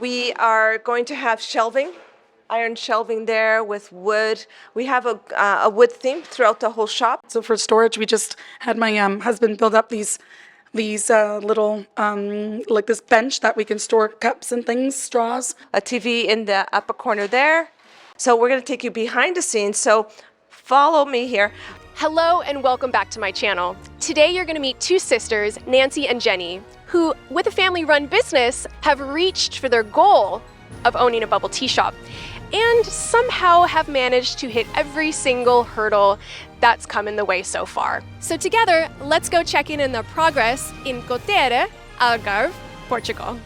We are going to have shelving, iron shelving there with wood. We have a wood theme throughout the whole shop. So for storage, we just had my husband build up these little like this bench that we can store cups and things, straws. A TV in the upper corner there. So we're going to take you behind the scenes. So follow me here. Hello and welcome back to my channel. Today you're going to meet two sisters, Nancy and Jenny, who, with a family-run business, have reached for their goal of owning a bubble tea shop and somehow have managed to hit every single hurdle that's come in the way so far. So together, let's go check in on their progress in Quarteira, Algarve, Portugal.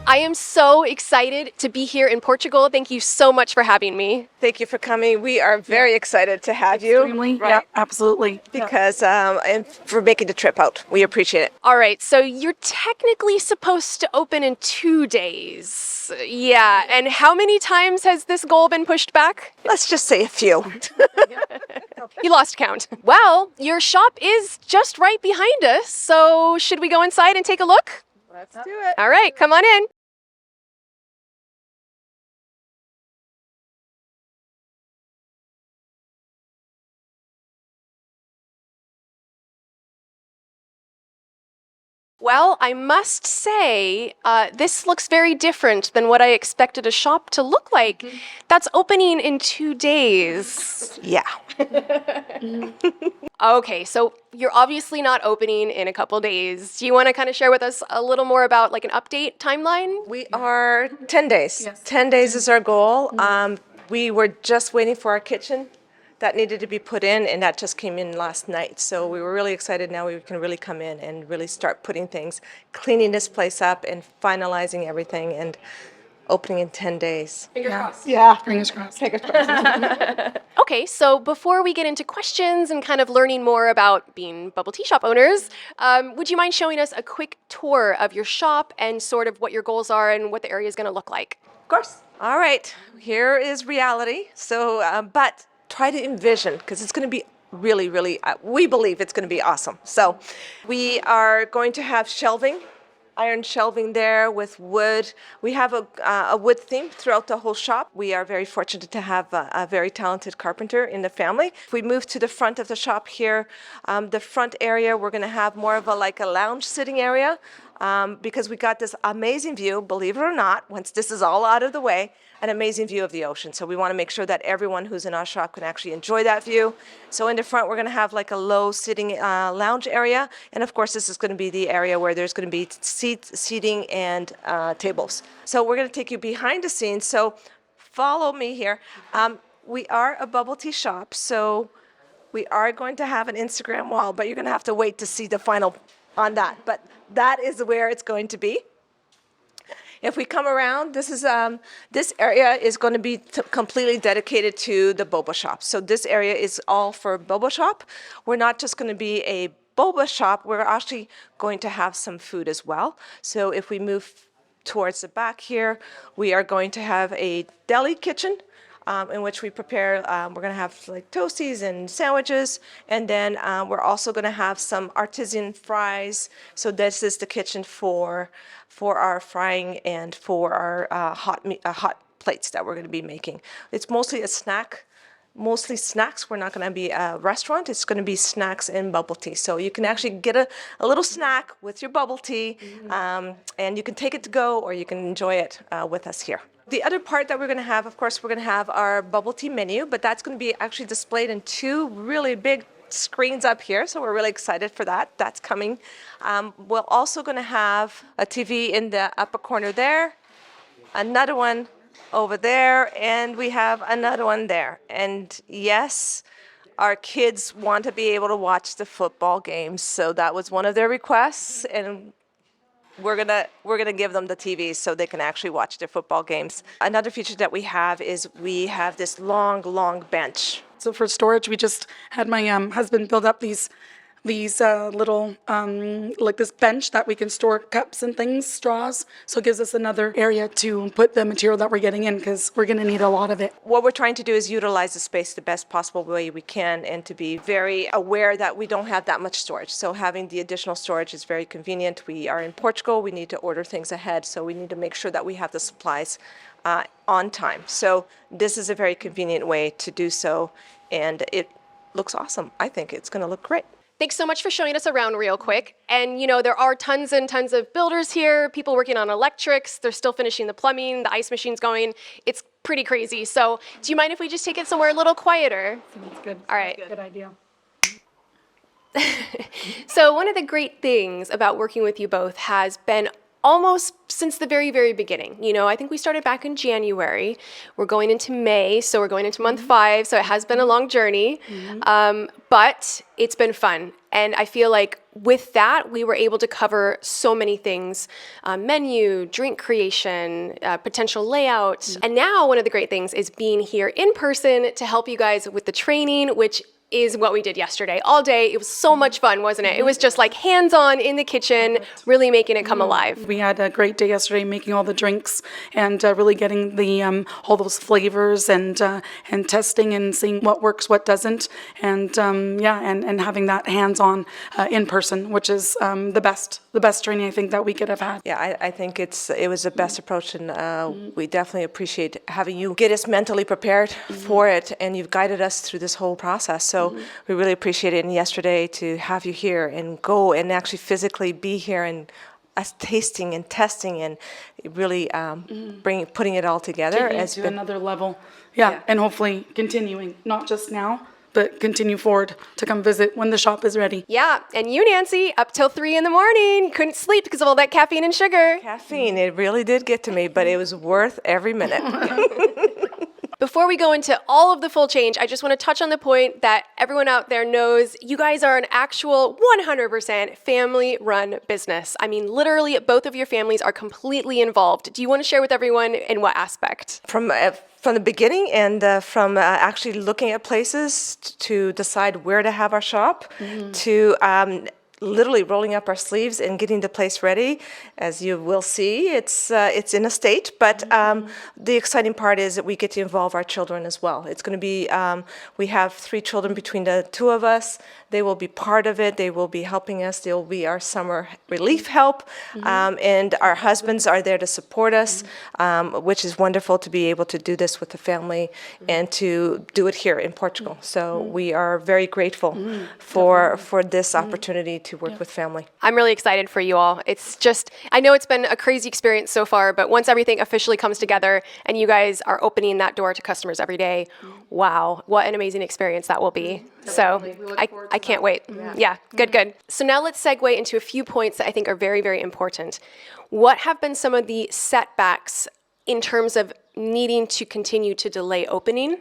I am so excited to be here in Portugal. Thank you so much for having me. Thank you for coming. We are very excited to have you. Extremely, yeah, absolutely. Because and for making the trip out. We appreciate it. All right, so you're technically supposed to open in 2 days. Yeah, and how many times has this goal been pushed back? Let's just say a few. You lost count. Well, your shop is just right behind us, so should we go inside and take a look? Let's do it. All right, come on in. Well, I must say, this looks very different than what I expected a shop to look like. That's opening in 2 days. Yeah. Okay, so you're obviously not opening in a couple days. Do you want to kind of share with us a little more about like an update timeline? We are 10 days. Yes. 10 days is our goal. We were just waiting for our kitchen that needed to be put in, and that just came in last night. So we were really excited. Now we can really come in and really start putting things, cleaning this place up and finalizing everything and opening in 10 days. Fingers crossed. Yeah. Fingers crossed. Okay, so before we get into questions and kind of learning more about being bubble tea shop owners, would you mind showing us a quick tour of your shop and sort of what your goals are and what the area is going to look like? Of course. All right. Here is reality. So, but try to envision, because it's going to be really, really, we believe it's going to be awesome. So we are going to have shelving, iron shelving there with wood. We have a wood theme throughout the whole shop. We are very fortunate to have a very talented carpenter in the family. If we move to the front of the shop here, the front area, we're going to have more of a lounge sitting area because we got this amazing view, believe it or not, once this is all out of the way, an amazing view of the ocean. So we want to make sure that everyone who's in our shop can actually enjoy that view. So in the front, we're going to have like a low sitting lounge area. And of course, this is going to be the area where there's going to be seating and tables. So we're going to take you behind the scenes. So follow me here. We are a bubble tea shop. So we are going to have an Instagram wall, but you're going to have to wait to see the final on that. But that is where it's going to be. If we come around, this area is going to be completely dedicated to the boba shop. So this area is all for boba shop. We're not just going to be a boba shop. We're actually going to have some food as well. So if we move towards the back here, we are going to have a deli kitchen in which we prepare, we're going to have like toasties and sandwiches, and then we're also going to have some artisan fries. So this is the kitchen for our frying and for our hot plates that we're going to be making. It's mostly a snack. Mostly snacks. We're not going to be a restaurant. It's going to be snacks and bubble tea. So you can actually get a little snack with your bubble tea, and you can take it to go or you can enjoy it with us here. The other part that we're going to have, of course, we're going to have our bubble tea menu, but that's going to be actually displayed in 2 really big screens up here. So we're really excited for that. That's coming. We're also going to have a TV in the upper corner there, another one over there, and we have another one there. And yes, our kids want to be able to watch the football games, so that was one of their requests, and we're gonna give them the TVs so they can actually watch their football games. Another feature that we have is we have this long bench. So for storage, we just had my husband build up these these little, like this bench that we can store cups and things, straws. So it gives us another area to put the material that we're getting in, because we're going to need a lot of it. What we're trying to do is utilize the space the best possible way we can, and to be very aware that we don't have that much storage. So having the additional storage is very convenient. We are in Portugal. We need to order things ahead, so we need to make sure that we have the supplies on time. So this is a very convenient way to do so, and it looks awesome. I think it's going to look great. Thanks so much for showing us around real quick. And you know, there are tons and tons of builders here, people working on electrics, they're still finishing the plumbing, the ice machine's going. It's pretty crazy. So do you mind if we just take it somewhere a little quieter? That's good. All right. Good idea. So one of the great things about working with you both has been almost since the very, very beginning. You know, I think we started back in January. We're going into May, so we're going into month 5, so it has been a long journey. But it's been fun. And I feel like with that, we were able to cover so many things, menu, drink creation, potential layout. And now one of the great things is being here in person to help you guys with the training, which is what we did yesterday all day. It was so much fun, wasn't it? It was just like hands-on in the kitchen, really making it come alive. We had a great day yesterday making all the drinks and really getting the all those flavors and testing and seeing what works, what doesn't, and and having that hands-on in person, which is the best training I think that we could have had. Yeah, I think it was the best approach, and we definitely appreciate having you get us mentally prepared for it, and you've guided us through this whole process. So we really appreciate it. And yesterday to have you here and go and actually physically be here and us tasting and testing and really putting it all together Taking it has to been another level. Yeah, and hopefully continuing, not just now, but continue forward to come visit when the shop is ready. Yeah, and you, Nancy, up till 3 in the morning, couldn't sleep because of all that caffeine and sugar. caffeine. It really did get to me, but it was worth every minute. Before we go into all of the full change, I just want to touch on the point that everyone out there knows you guys are an actual 100% family-run business. I mean, literally, both of your families are completely involved. Do you want to share with everyone in what aspect? From the beginning, and from actually looking at places to decide where to have our shop, to literally rolling up our sleeves and getting the place ready. As you will see, it's in a state, but the exciting part is that we get to involve our children as well. It's going to be, we have 3 children between the 2 of us. They will be part of it. They will be helping us. They will be our summer relief help, and our husbands are there to support us, which is wonderful to be able to do this with the family and to do it here in Portugal. So we are very grateful for this opportunity to work with family. I'm really excited for you all. It's just, I know it's been a crazy experience so far, but once everything officially comes together and you guys are opening that door to customers every day, wow, what an amazing experience that will be. So I can't wait. Yeah, good. So now let's segue into a few points that I think are very, very important. What have been some of the setbacks in terms of needing to continue to delay opening?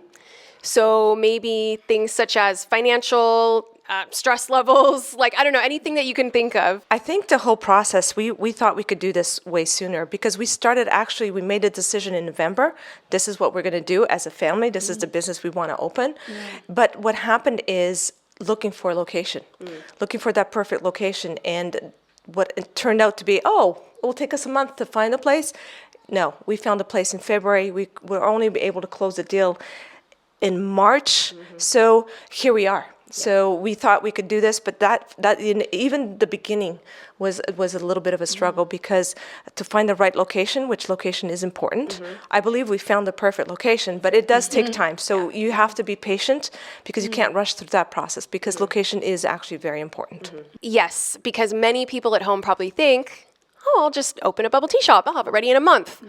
So maybe things such as financial, stress levels, like, I don't know, anything that you can think of. I think the whole process, we thought we could do this way sooner because we made a decision in November. This is what we're going to do as a family. This is the business we want to open. But what happened is looking for a location, looking for that perfect location. And what it turned out to be, it will take us a month to find a place. No, we found a place in February. We were only able to close the deal in March. So here we are. So we thought we could do this, but that even the beginning was a little bit of a struggle because to find the right location, which location is important. I believe we found the perfect location, but it does take time. So you have to be patient because you can't rush through that process because location is actually very important. Yes, because many people at home probably think, I'll just open a bubble tea shop. I'll have it ready in a month,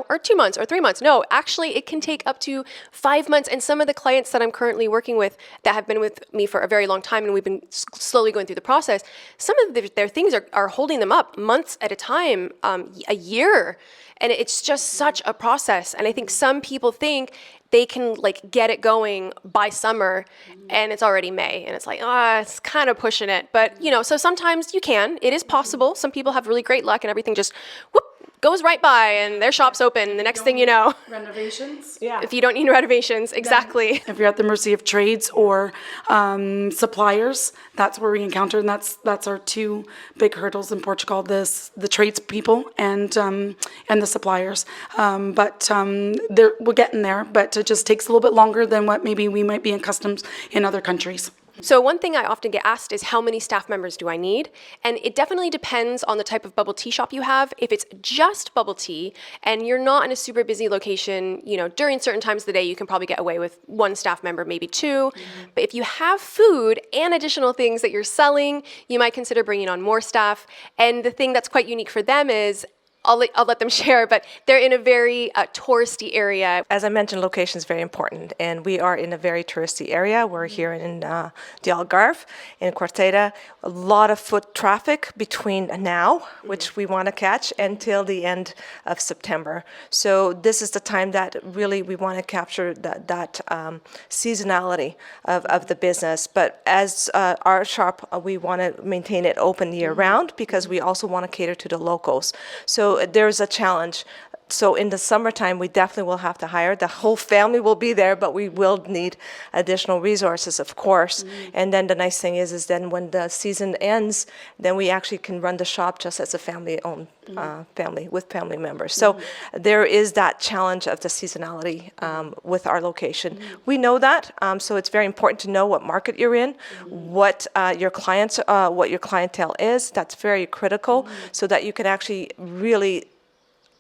or 2 months or 3 months. No, actually, it can take up to 5 months. And some of the clients that I'm currently working with that have been with me for a very long time, and we've been slowly going through the process, some of their things are holding them up months at a time, a year. And it's just such a process. And I think some people think they can get it going by summer and it's already May and it's it's kind of pushing it. But, so sometimes you can, it is possible. Some people have really great luck and everything just goes right by and their shop's open. The next thing you know, Renovations. if you don't need renovations, exactly. If you're at the mercy of trades or suppliers, that's where we encounter, and that's our two big hurdles in Portugal: the tradespeople and the suppliers. We're getting there, but it just takes a little bit longer than what maybe we might be accustomed in other countries. So one thing I often get asked is how many staff members do I need? And it definitely depends on the type of bubble tea shop you have. If it's just bubble tea and you're not in a super busy location, during certain times of the day, you can probably get away with one staff member, maybe two. But if you have food and additional things that you're selling, you might consider bringing on more staff. And the thing that's quite unique for them is I'll let them share, but they're in a very touristy area. As I mentioned, location is very important, and we are in a very touristy area. We're here in the Algarve, in Quarteira. A lot of foot traffic between now, which we want to catch, until the end of September. So this is the time that really we want to capture that seasonality of the business. But as our shop, we want to maintain it open year-round because we also want to cater to the locals. So there's a challenge. So in the summertime, we definitely will have to hire. The whole family will be there, but we will need additional resources, of course. And then the nice thing is then when the season ends, then we actually can run the shop just as a family-owned family with family members. So there is that challenge of the seasonality with our location. We know that, so it's very important to know what market you're in, what your clientele is. That's very critical, so that you can actually really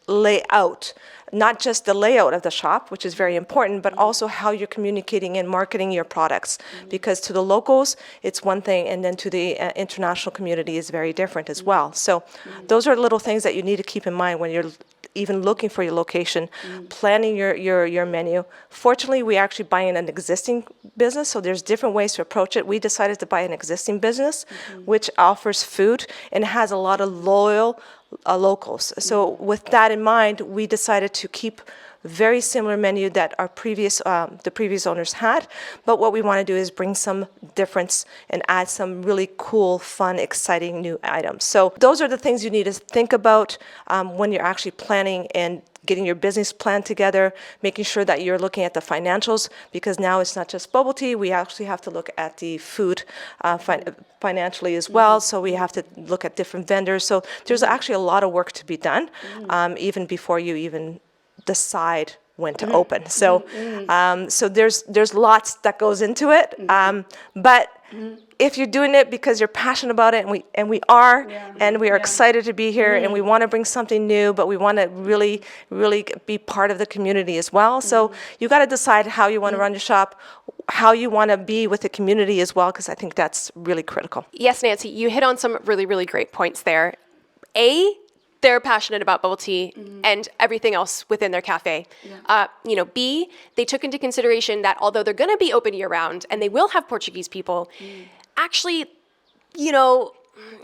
lay out not just the layout of the shop, which is very important, but also how you're communicating and marketing your products. Because to the locals, it's one thing, and then to the international community is very different as well. So those are little things that you need to keep in mind when you're even looking for your location, planning your menu. Fortunately, we actually buy in an existing business, so there's different ways to approach it. We decided to buy an existing business, which offers food and has a lot of loyal locals. So with that in mind, we decided to keep very similar menu that our the previous owners had, but what we want to do is bring some difference and add some really cool, fun, exciting new items. So those are the things you need to think about when you're actually planning and getting your business plan together, making sure that you're looking at the financials, because now it's not just bubble tea, we actually have to look at the food financially as well, so we have to look at different vendors. So there's actually a lot of work to be done, even before you even decide when to open. So so there's lots that goes into it, but if you're doing it because you're passionate about it, and we are excited to be here, and we want to bring something new, but we want to really be part of the community as well. So you got to decide how you want to run your shop, how you want to be with the community as well, because I think that's really critical. Yes, Nancy, you hit on some really great points there. They're passionate about bubble tea and everything else within their cafe. B, they took into consideration that although they're going to be open year-round and they will have Portuguese people, actually,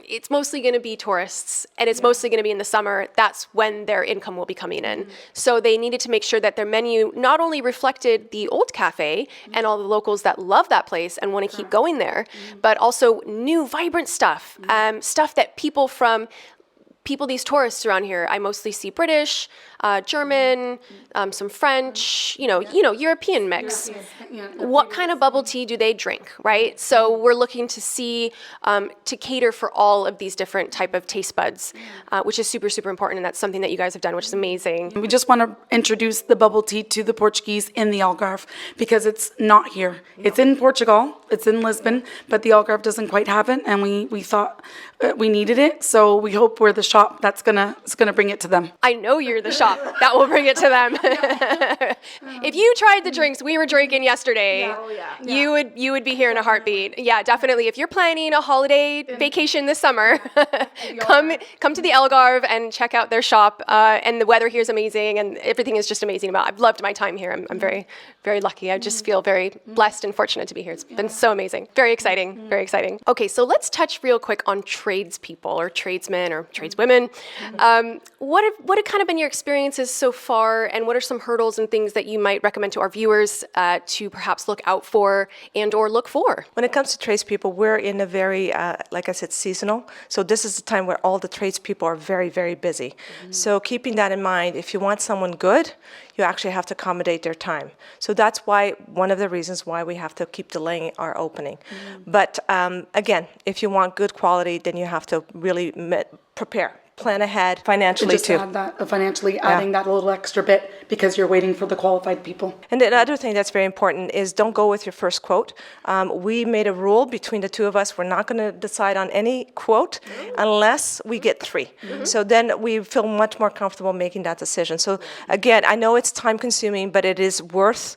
it's mostly going to be tourists, and it's mostly going to be in the summer. That's when their income will be coming in. So they needed to make sure that their menu not only reflected the old cafe and all the locals that love that place and want to keep going there, but also new, vibrant stuff, stuff that these tourists around here, I mostly see British, German, some French, European mix. What kind of bubble tea do they drink, right? So we're looking to see, to cater for all of these different type of taste buds, which is super important, and that's something that you guys have done, which is amazing. We just want to introduce the bubble tea to the Portuguese in the Algarve, because it's not here. It's in Portugal, it's in Lisbon, but the Algarve doesn't quite have it, and we thought we needed it, so we hope we're the shop that's gonna bring it to them. I know you're the shop that will bring it to them. If you tried the drinks we were drinking yesterday, you would be here in a heartbeat. Yeah, definitely. If you're planning a holiday vacation this summer, come to the Algarve and check out their shop. And the weather here is amazing, and everything is just amazing I've loved my time here. I'm very very lucky. I just feel very blessed and fortunate to be here. It's been so amazing. Very exciting. Very exciting. Okay, so let's touch real quick on tradespeople or tradesmen or tradeswomen. What have kind of been your experiences so far, and what are some hurdles and things that you might recommend to our viewers to perhaps look out for and or look for? When it comes to tradespeople, we're in a very, like I said, seasonal. So this is the time where all the tradespeople are very, very busy. So keeping that in mind, if you want someone good, you actually have to accommodate their time. So that's why, one of the reasons why we have to keep delaying our opening. But again, if you want good quality, then you have to really prepare. Plan ahead financially Just too. add that financially, adding that little extra bit because you're waiting for the qualified people. And the other thing that's very important is don't go with your first quote. We made a rule between the two of us. We're not going to decide on any quote unless we get 3. So then we feel much more comfortable making that decision. So again, I know it's time consuming, but it is worth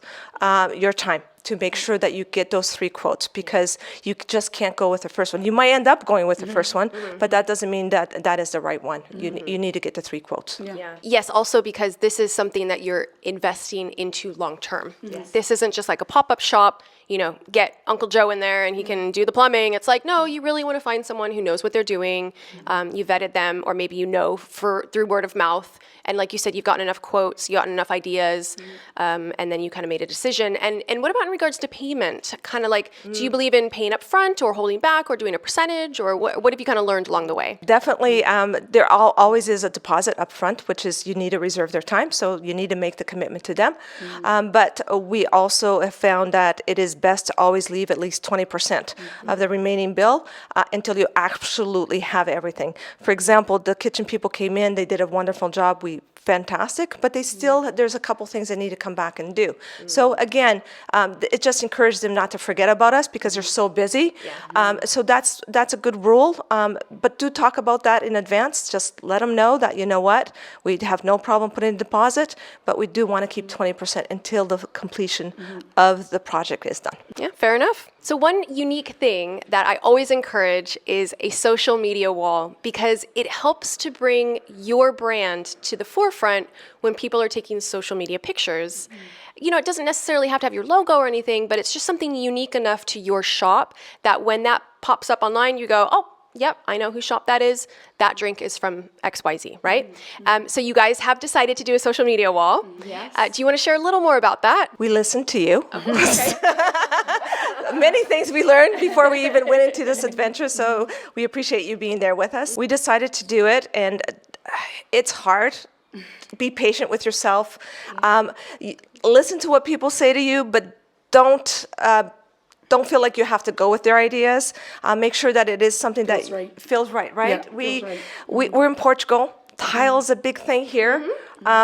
your time to make sure that you get those 3 quotes, because you just can't go with the first one. You might end up going with the first one, but that doesn't mean that that is the right one. You need to get the 3 quotes. Yes, also because this is something that you're investing into long term. This isn't just like a pop-up shop, get Uncle Joe in there and he can do the plumbing. It's like, no, you really want to find someone who knows what they're doing. You vetted them, or maybe through word of mouth. And like you said, you've gotten enough quotes, you gotten enough ideas, and then you kind of made a decision. And what about in regards to payment? Kind of like, do you believe in paying up front or holding back or doing a percentage, or what have you kind of learned along the way? Definitely, there always is a deposit up front, which is you need to reserve their time, so you need to make the commitment to them. But we also have found that it is best to always leave at least 20% of the remaining bill until you absolutely have everything. For example, the kitchen people came in, they did a wonderful job. Fantastic, but there's a couple things they need to come back and do. So again, it just encouraged them not to forget about us because they're so busy. So that's a good rule, but do talk about that in advance. Just let them know that, you know what, we have no problem putting a deposit, but we do want to keep 20% until the completion of the project is done. Yeah, fair enough. So one unique thing that I always encourage is a social media wall, because it helps to bring your brand to the forefront when people are taking social media pictures. It doesn't necessarily have to have your logo or anything, but it's just something unique enough to your shop that when that pops up online, you go, oh, yep, I know whose shop that is. That drink is from XYZ, right? So you guys have decided to do a social media wall. Yes. Do you want to share a little more about that? We listened to you. Okay. Many things we learned before we even went into this adventure, so we appreciate you being there with us. We decided to do it, and it's hard. Be patient with yourself. Listen to what people say to you, but don't feel like you have to go with their ideas. Make sure that it is something that feels right, right? Yeah, We're in Portugal. Tile is a big thing here.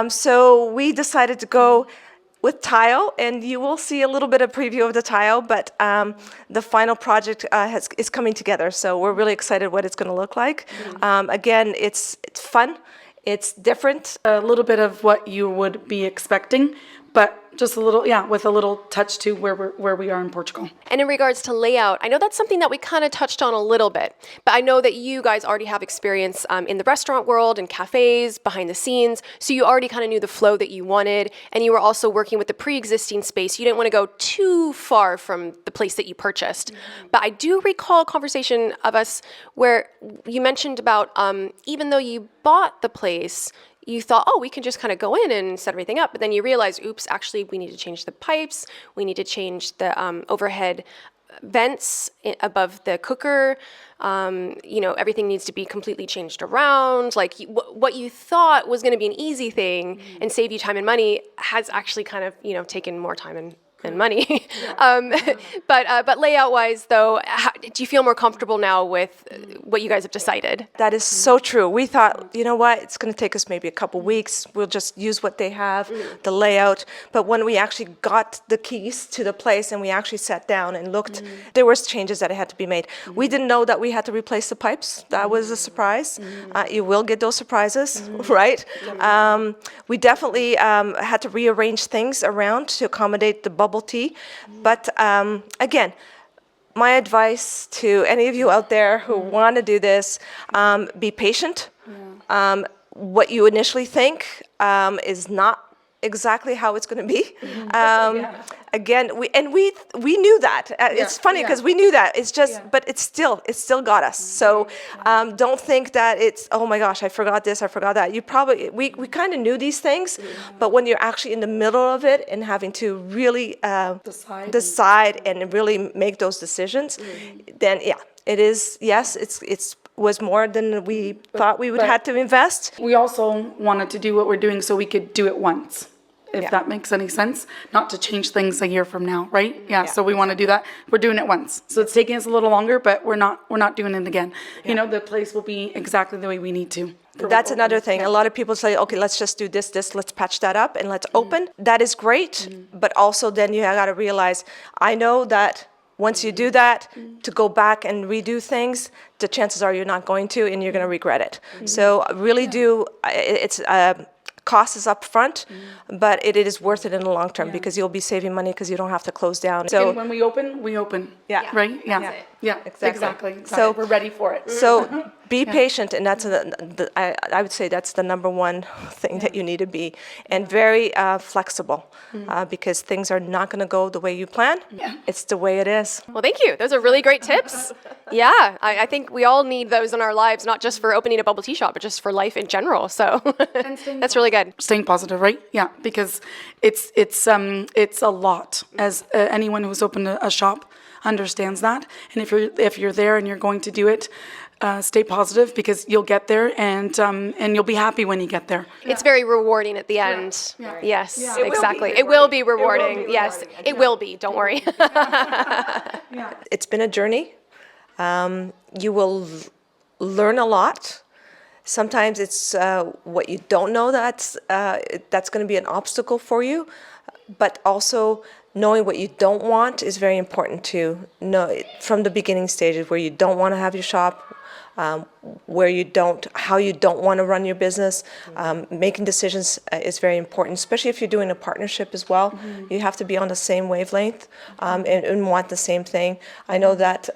So we decided to go with tile, and you will see a little bit of preview of the tile, but the final project is coming together. So we're really excited what it's going to look like. Again, it's fun. It's different. A little bit of what you would be expecting, but just a little, with a little touch to where we are in Portugal. And in regards to layout, I know that's something that we kind of touched on a little bit, but I know that you guys already have experience in the restaurant world and cafes, behind the scenes, so you already kind of knew the flow that you wanted, and you were also working with the pre-existing space. You didn't want to go too far from the place that you purchased. But I do recall a conversation of us where you mentioned about even though you bought the place, you thought, oh, we can just kind of go in and set everything up. But then you realize, oops, actually, we need to change the pipes. We need to change the overhead vents above the cooker. Everything needs to be completely changed around. Like what you thought was going to be an easy thing and save you time and money has actually kind of, taken more time and money. But layout wise though, do you feel more comfortable now with what you guys have decided? That is so true. We thought, you know what, it's going to take us maybe a couple weeks. We'll just use what they have, the layout. But when we actually got the keys to the place and we actually sat down and looked, there was changes that had to be made. We didn't know that we had to replace the pipes. That was a surprise. You will get those surprises, right? We definitely had to rearrange things around to accommodate the bubble tea. But again, my advice to any of you out there who want to do this, be patient. What you initially think is not exactly how it's going to be. Again, we knew that. It's funny because we knew that. It's just, but it still got us. So don't think that it's, oh my gosh, I forgot this, I forgot that. You probably, we kind of knew these things, but when you're actually in the middle of it and having to really decide and really make those decisions, then it is, yes, it's was more than we thought we would have to invest. We also wanted to do what we're doing so we could do it once, if that makes any sense. Not to change things a year from now, right? Yeah, so we want to do that. We're doing it once. So it's taking us a little longer, but we're not doing it again. You know, the place will be exactly the way we need to. That's another thing. A lot of people say, okay, let's just do this, let's patch that up and let's open. That is great, but also then you got to realize, I know that once you do that, to go back and redo things, the chances are you're not going to, and you're going to regret it. So really it's cost is up front, but it is worth it in the long term because you'll be saving money because you don't have to close down. So and when we open. Yeah. Right? Yeah. Yeah, exactly. So we're ready for it. So be patient, and that's I would say that's the number one thing that you need to be, and very flexible, because things are not going to go the way you plan. It's the way it is. Well, thank you. Those are really great tips. Yeah, I think we all need those in our lives, not just for opening a bubble tea shop, but just for life in general. So that's really good. Staying positive, right? Yeah, because it's a lot, as anyone who's opened a shop understands that. And if you're there and you're going to do it, stay positive, because you'll get there, and you'll be happy when you get there. It's very rewarding at the end. Yes, exactly. It will be rewarding. Yes, it will be. Don't worry. It's been a journey. You will learn a lot. Sometimes it's what you don't know that's going to be an obstacle for you, but also knowing what you don't want is very important to know from the beginning stages, where you don't want to have your shop, how you don't want to run your business. Making decisions is very important, especially if you're doing a partnership as well. You have to be on the same wavelength and want the same thing. I know that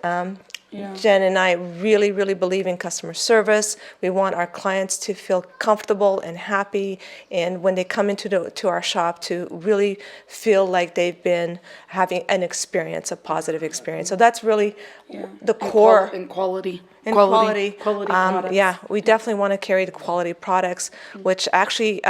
Jen and I really, really believe in customer service. We want our clients to feel comfortable and happy, and when they come to our shop, to really feel like they've been having an experience, a positive experience. So that's really the core. And quality. Quality products. Yeah, we definitely want to carry the quality products, which actually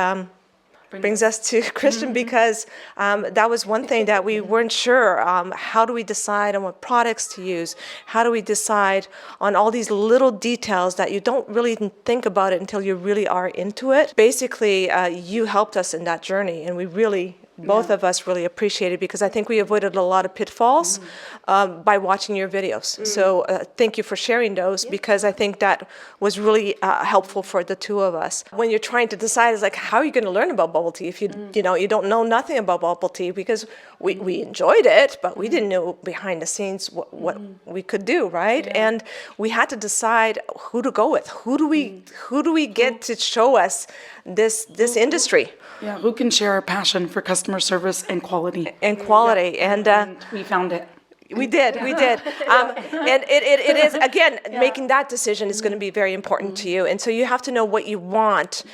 brings us to Kristin, because that was one thing that we weren't sure. How do we decide on what products to use? How do we decide on all these little details that you don't really think about it until you really are into it? Basically, you helped us in that journey, and we really, both of us really appreciate it, because I think we avoided a lot of pitfalls by watching your videos. So thank you for sharing those, because I think that was really helpful for the two of us. When you're trying to decide, it's like, how are you going to learn about bubble tea if you don't know nothing about bubble tea? Because we enjoyed it, but we didn't know behind the scenes what we could do, right? And we had to decide who to go with. Who do we get to show us this industry? Yeah, who can share our passion for customer service and quality? And We found it. We did. And it is, again, making that decision is going to be very important to you. And so you have to know what you want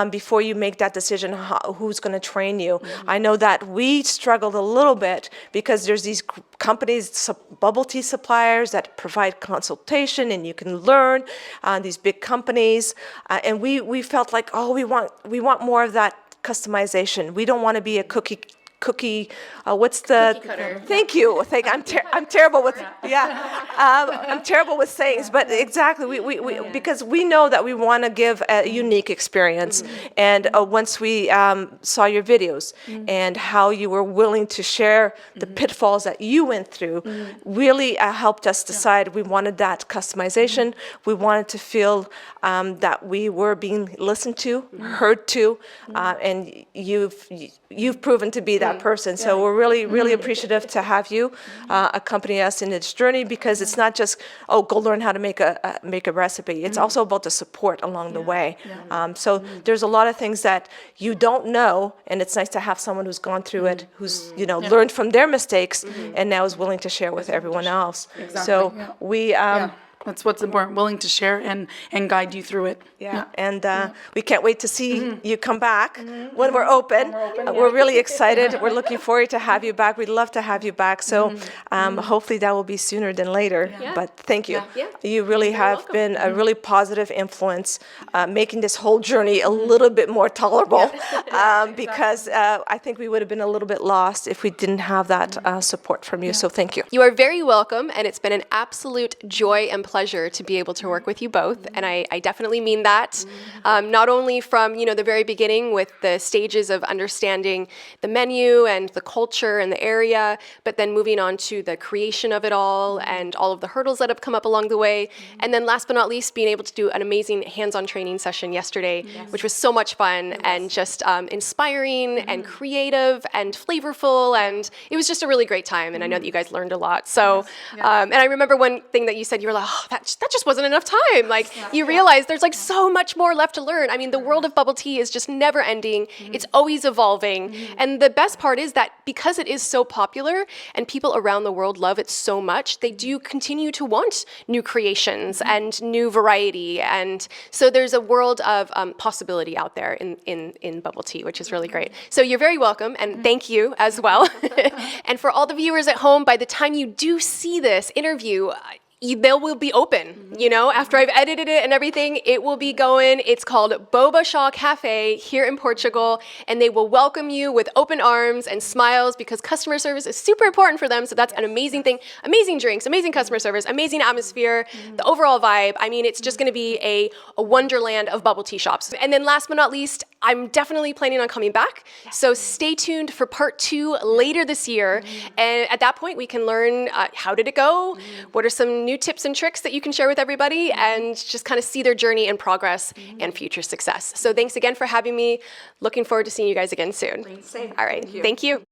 before you make that decision, who's going to train you. I know that we struggled a little bit, because there's these companies, bubble tea suppliers, that provide consultation and you can learn, these big companies. And we felt like, we want more of that customization. We don't want to be a cookie what's the cookie cutter. Thank you. I'm terrible with I'm terrible with sayings, but exactly we because we know that we want to give a unique experience. And once we saw your videos and how you were willing to share the pitfalls that you went through, really helped us decide we wanted that customization. We wanted to feel that we were being listened to, heard to, and you've proven to be that person. So we're really, really appreciative to have you accompany us in this journey, because it's not just, go learn how to make a recipe. It's also about the support along the way. So there's a lot of things that you don't know, and it's nice to have someone who's gone through it, who's learned from their mistakes, and now is willing to share with everyone else. So we That's what's important, willing to share and guide you through it. Yeah, and we can't wait to see you come back when we're open. We're really excited. We're looking forward to have you back. We'd love to have you back. So hopefully that will be sooner than later. Yeah. But thank you. Yeah. You really You're have welcome. been a really positive influence, making this whole journey a little bit more tolerable. Because I think we would have been a little bit lost if we didn't have that support from you. So thank you. You are very welcome, and it's been an absolute joy and pleasure to be able to work with you both, and I definitely mean that. Not only from the very beginning with the stages of understanding the menu and the culture and the area, but then moving on to the creation of it all and all of the hurdles that have come up along the way, and then last but not least, being able to do an amazing hands-on training session yesterday, which was so much fun and just inspiring and creative and flavorful, and it was just a really great time, and I know that you guys learned a lot. So, and I remember one thing that you said, you were like, oh, that just wasn't enough time. Like, you realize there's like so much more left to learn. I mean, the world of bubble tea is just never ending. It's always evolving. And the best part is that because it is so popular and people around the world love it so much, they do continue to want new creations and new variety. And so there's a world of possibility out there in bubble tea, which is really great. So you're very welcome, and thank you as well. And for all the viewers at home, by the time you do see this interview, they will be open, after I've edited it and everything, it will be going. It's called Boba Cafe here in Portugal, and they will welcome you with open arms and smiles because customer service is super important for them. So that's an amazing thing. Amazing drinks, amazing customer service, amazing atmosphere, the overall vibe. I mean, it's just going to be a wonderland of bubble tea shops. And then last but not least, I'm definitely planning on coming back. So stay tuned for part 2 later this year. And at that point, we can learn how did it go? What are some new tips and tricks that you can share with everybody, and just kind of see their journey and progress and future success. So thanks again for having me. Looking forward to seeing you guys again soon. All right. Thank you.